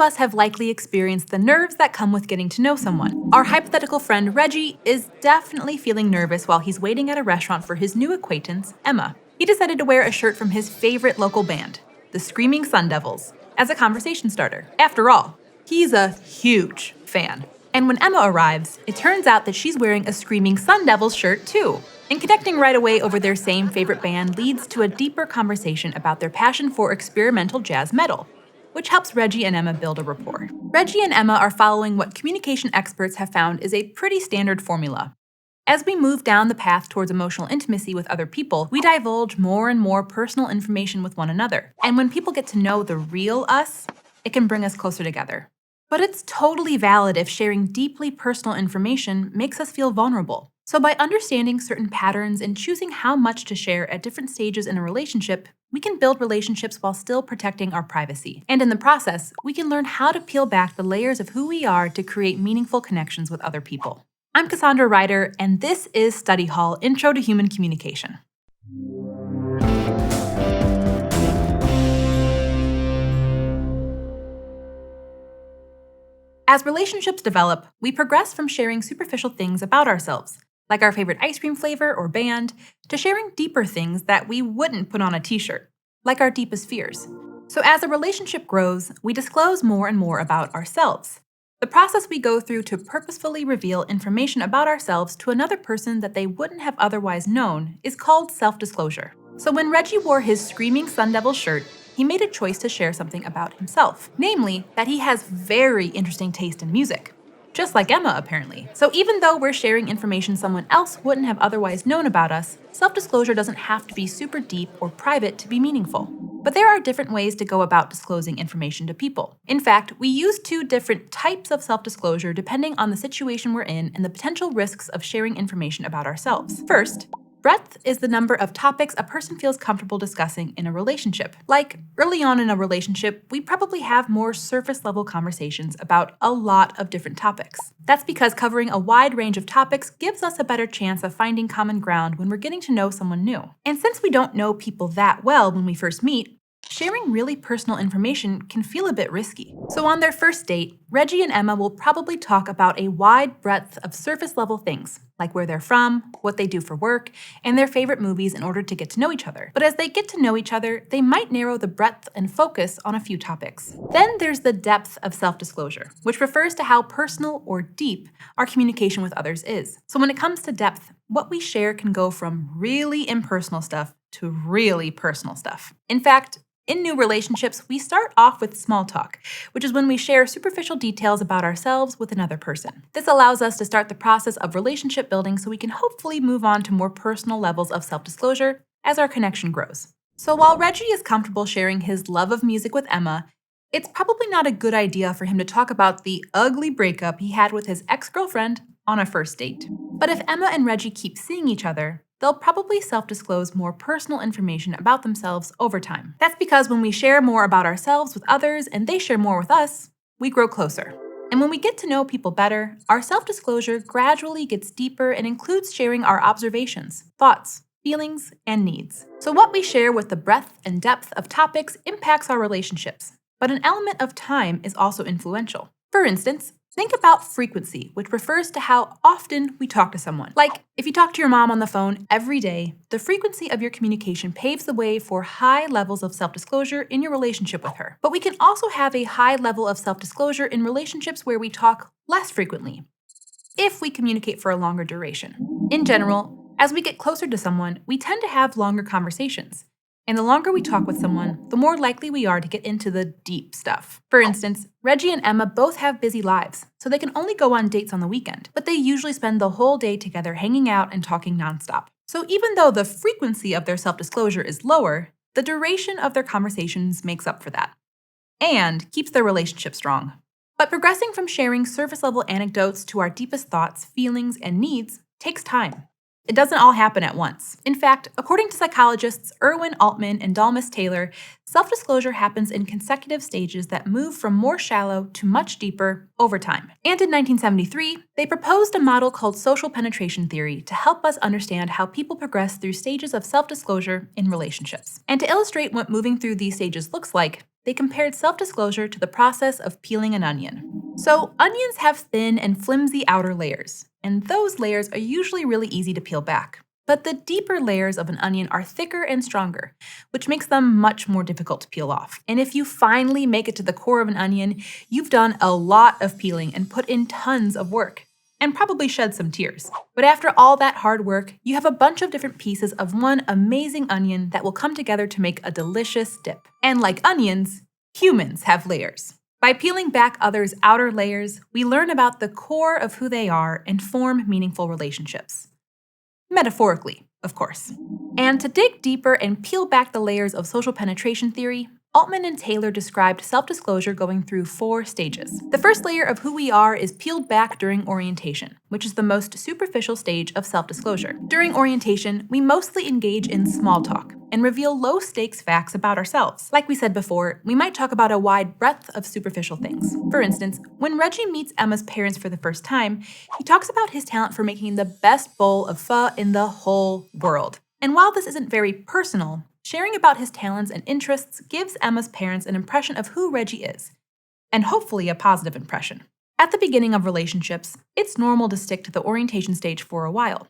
of us have likely experienced the nerves that come with getting to know someone. Our hypothetical friend Reggie is definitely feeling nervous while he's waiting at a restaurant for his new acquaintance, Emma. He decided to wear a shirt from his favorite local band, the Screaming Sun Devils, as a conversation starter. After all, he's a huge fan. And when Emma arrives, it turns out that she's wearing a Screaming Sun Devils shirt too. And connecting right away over their same favorite band leads to a deeper conversation about their passion for experimental jazz metal, which helps Reggie and Emma build a rapport. Reggie and Emma are following what communication experts have found is a pretty standard formula. As we move down the path towards emotional intimacy with other people, we divulge more and more personal information with one another. And when people get to know the real us, it can bring us closer together. But it's totally valid if sharing deeply personal information makes us feel vulnerable. So by understanding certain patterns and choosing how much to share at different stages in a relationship, we can build relationships while still protecting our privacy. And in the process, we can learn how to peel back the layers of who we are to create meaningful connections with other people. I'm Cassandra Ryder, and this is Study Hall Intro to Human Communication. As relationships develop, we progress from sharing superficial things about ourselves, like our favorite ice cream flavor or band, to sharing deeper things that we wouldn't put on a t-shirt, like our deepest fears. So as a relationship grows, we disclose more and more about ourselves. The process we go through to purposefully reveal information about ourselves to another person that they wouldn't have otherwise known is called self-disclosure. So when Reggie wore his Screaming Sun Devil shirt, he made a choice to share something about himself, namely that he has very interesting taste in music. Just like Emma, apparently. So even though we're sharing information someone else wouldn't have otherwise known about us, self-disclosure doesn't have to be super deep or private to be meaningful. But there are different ways to go about disclosing information to people. In fact, we use two different types of self-disclosure depending on the situation we're in and the potential risks of sharing information about ourselves. First, breadth is the number of topics a person feels comfortable discussing in a relationship. Like, early on in a relationship, we probably have more surface-level conversations about a lot of different topics. That's because covering a wide range of topics gives us a better chance of finding common ground when we're getting to know someone new. And since we don't know people that well when we first meet, sharing really personal information can feel a bit risky. So on their first date, Reggie and Emma will probably talk about a wide breadth of surface-level things, like where they're from, what they do for work, and their favorite movies in order to get to know each other. But as they get to know each other, they might narrow the breadth and focus on a few topics. Then there's the depth of self-disclosure, which refers to how personal or deep our communication with others is. So when it comes to depth, what we share can go from really impersonal stuff to really personal stuff. In fact, in new relationships, we start off with small talk, which is when we share superficial details about ourselves with another person. This allows us to start the process of relationship building so we can hopefully move on to more personal levels of self-disclosure as our connection grows. So while Reggie is comfortable sharing his love of music with Emma, it's probably not a good idea for him to talk about the ugly breakup he had with his ex-girlfriend on a first date. But if Emma and Reggie keep seeing each other, they'll probably self-disclose more personal information about themselves over time. That's because when we share more about ourselves with others and they share more with us, we grow closer. And when we get to know people better, our self-disclosure gradually gets deeper and includes sharing our observations, thoughts, feelings, and needs. So what we share with the breadth and depth of topics impacts our relationships, but an element of time is also influential. For instance, think about frequency, which refers to how often we talk to someone. Like, if you talk to your mom on the phone every day, the frequency of your communication paves the way for high levels of self-disclosure in your relationship with her. But we can also have a high level of self-disclosure in relationships where we talk less frequently, if we communicate for a longer duration. In general, as we get closer to someone, we tend to have longer conversations. And the longer we talk with someone, the more likely we are to get into the deep stuff. For instance, Reggie and Emma both have busy lives, so they can only go on dates on the weekend, but they usually spend the whole day together hanging out and talking nonstop. So even though the frequency of their self-disclosure is lower, the duration of their conversations makes up for that, and keeps their relationship strong. But progressing from sharing surface-level anecdotes to our deepest thoughts, feelings, and needs takes time. It doesn't all happen at once. In fact, according to psychologists Irwin Altman and Dalmas Taylor, self-disclosure happens in consecutive stages that move from more shallow to much deeper over time. And in 1973, they proposed a model called social penetration theory to help us understand how people progress through stages of self-disclosure in relationships. And to illustrate what moving through these stages looks like, they compared self-disclosure to the process of peeling an onion. So, onions have thin and flimsy outer layers, and those layers are usually really easy to peel back. But the deeper layers of an onion are thicker and stronger, which makes them much more difficult to peel off. And if you finally make it to the core of an onion, you've done a lot of peeling and put in tons of work, and probably shed some tears. But after all that hard work, you have a bunch of different pieces of one amazing onion that will come together to make a delicious dip. And like onions, humans have layers. By peeling back others' outer layers, we learn about the core of who they are and form meaningful relationships. Metaphorically, of course. And to dig deeper and peel back the layers of social penetration theory, Altman and Taylor described self-disclosure going through 4 stages. The first layer of who we are is peeled back during orientation, which is the most superficial stage of self-disclosure. During orientation, we mostly engage in small talk and reveal low-stakes facts about ourselves. Like we said before, we might talk about a wide breadth of superficial things. For instance, when Reggie meets Emma's parents for the first time, he talks about his talent for making the best bowl of pho in the whole world. And while this isn't very personal, sharing about his talents and interests gives Emma's parents an impression of who Reggie is, and hopefully a positive impression. At the beginning of relationships, it's normal to stick to the orientation stage for a while.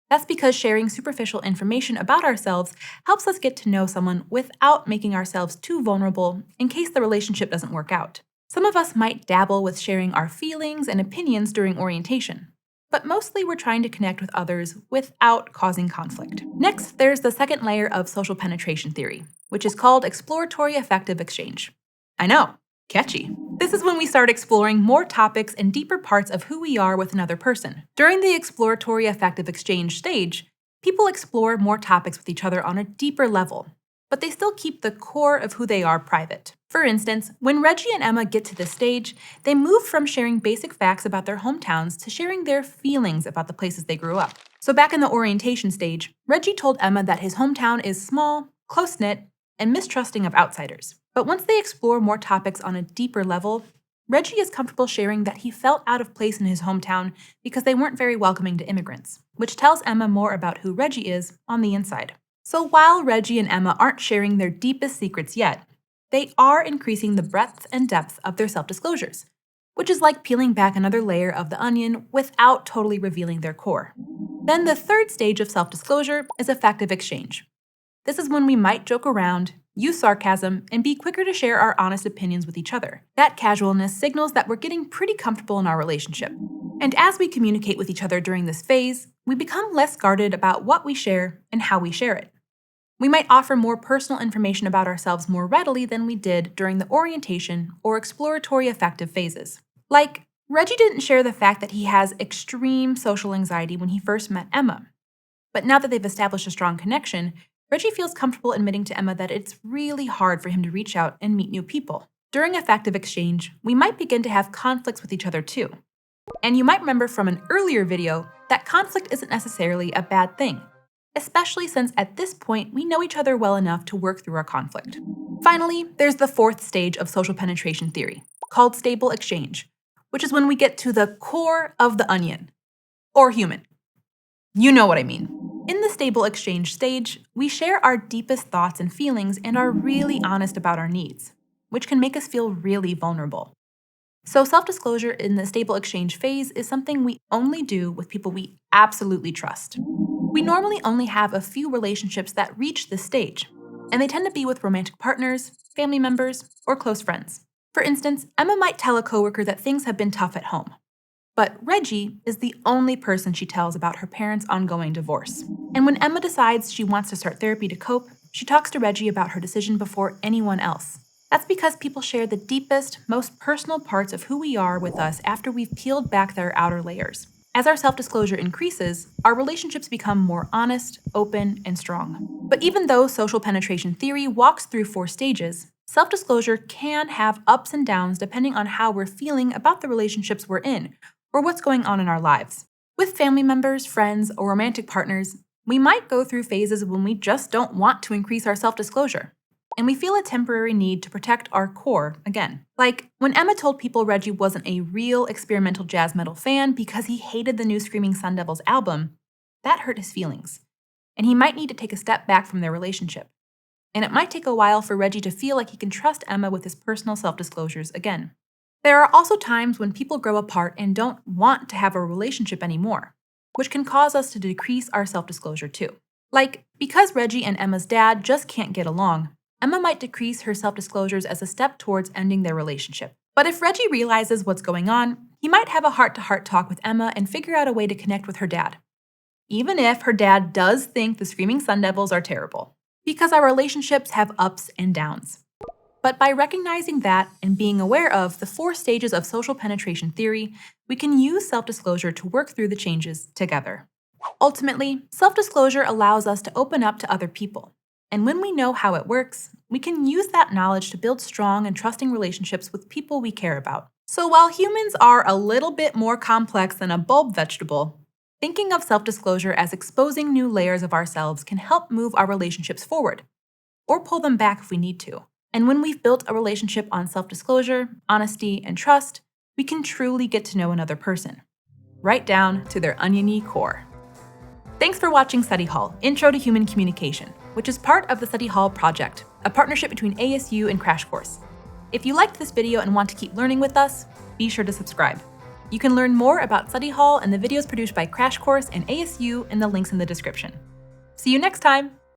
That's because sharing superficial information about ourselves helps us get to know someone without making ourselves too vulnerable in case the relationship doesn't work out. Some of us might dabble with sharing our feelings and opinions during orientation, but mostly we're trying to connect with others without causing conflict. Next, there's the second layer of social penetration theory, which is called exploratory affective exchange. I know, catchy. This is when we start exploring more topics and deeper parts of who we are with another person. During the exploratory affective exchange stage, people explore more topics with each other on a deeper level, but they still keep the core of who they are private. For instance, when Reggie and Emma get to this stage, they move from sharing basic facts about their hometowns to sharing their feelings about the places they grew up. So back in the orientation stage, Reggie told Emma that his hometown is small, close-knit, and mistrusting of outsiders. But once they explore more topics on a deeper level, Reggie is comfortable sharing that he felt out of place in his hometown because they weren't very welcoming to immigrants, which tells Emma more about who Reggie is on the inside. So while Reggie and Emma aren't sharing their deepest secrets yet, they are increasing the breadth and depth of their self-disclosures, which is like peeling back another layer of the onion without totally revealing their core. Then the third stage of self-disclosure is affective exchange. This is when we might joke around, use sarcasm, and be quicker to share our honest opinions with each other. That casualness signals that we're getting pretty comfortable in our relationship. And as we communicate with each other during this phase, we become less guarded about what we share and how we share it. We might offer more personal information about ourselves more readily than we did during the orientation or exploratory affective phases. Like, Reggie didn't share the fact that he has extreme social anxiety when he first met Emma. But now that they've established a strong connection, Reggie feels comfortable admitting to Emma that it's really hard for him to reach out and meet new people. During affective exchange, we might begin to have conflicts with each other too. And you might remember from an earlier video that conflict isn't necessarily a bad thing, especially since at this point we know each other well enough to work through our conflict. Finally, there's the fourth stage of social penetration theory, called stable exchange, which is when we get to the core of the onion, or human. You know what I mean. In the stable exchange stage, we share our deepest thoughts and feelings and are really honest about our needs, which can make us feel really vulnerable. So self-disclosure in the stable exchange phase is something we only do with people we absolutely trust. We normally only have a few relationships that reach this stage, and they tend to be with romantic partners, family members, or close friends. For instance, Emma might tell a coworker that things have been tough at home, but Reggie is the only person she tells about her parents' ongoing divorce. And when Emma decides she wants to start therapy to cope, she talks to Reggie about her decision before anyone else. That's because people share the deepest, most personal parts of who we are with us after we've peeled back their outer layers. As our self-disclosure increases, our relationships become more honest, open, and strong. But even though social penetration theory walks through 4 stages, self-disclosure can have ups and downs depending on how we're feeling about the relationships we're in, or what's going on in our lives. With family members, friends, or romantic partners, we might go through phases when we just don't want to increase our self-disclosure, and we feel a temporary need to protect our core again. Like when Emma told people Reggie wasn't a real experimental jazz metal fan because he hated the new Screaming Sun Devils album, that hurt his feelings, and he might need to take a step back from their relationship. and it might take a while for Reggie to feel like he can trust Emma with his personal self-disclosures again. There are also times when people grow apart and don't want to have a relationship anymore, which can cause us to decrease our self-disclosure too. Like, because Reggie and Emma's dad just can't get along, Emma might decrease her self-disclosures as a step towards ending their relationship. But if Reggie realizes what's going on, he might have a heart-to-heart talk with Emma and figure out a way to connect with her dad. Even if her dad does think the Screaming Sun Devils are terrible, because our relationships have ups and downs. But by recognizing that and being aware of the 4 stages of social penetration theory, we can use self-disclosure to work through the changes together. Ultimately, self-disclosure allows us to open up to other people. And when we know how it works, we can use that knowledge to build strong and trusting relationships with people we care about. So while humans are a little bit more complex than a bulb vegetable, thinking of self-disclosure as exposing new layers of ourselves can help move our relationships forward, or pull them back if we need to. And when we've built a relationship on self-disclosure, honesty, and trust, we can truly get to know another person, right down to their oniony core. Thanks for watching Study Hall, Intro to Human Communication, which is part of the Study Hall project, a partnership between ASU and Crash Course. If you liked this video and want to keep learning with us, be sure to subscribe. You can learn more about Study Hall and the videos produced by Crash Course and ASU in the links in the description. See you next time!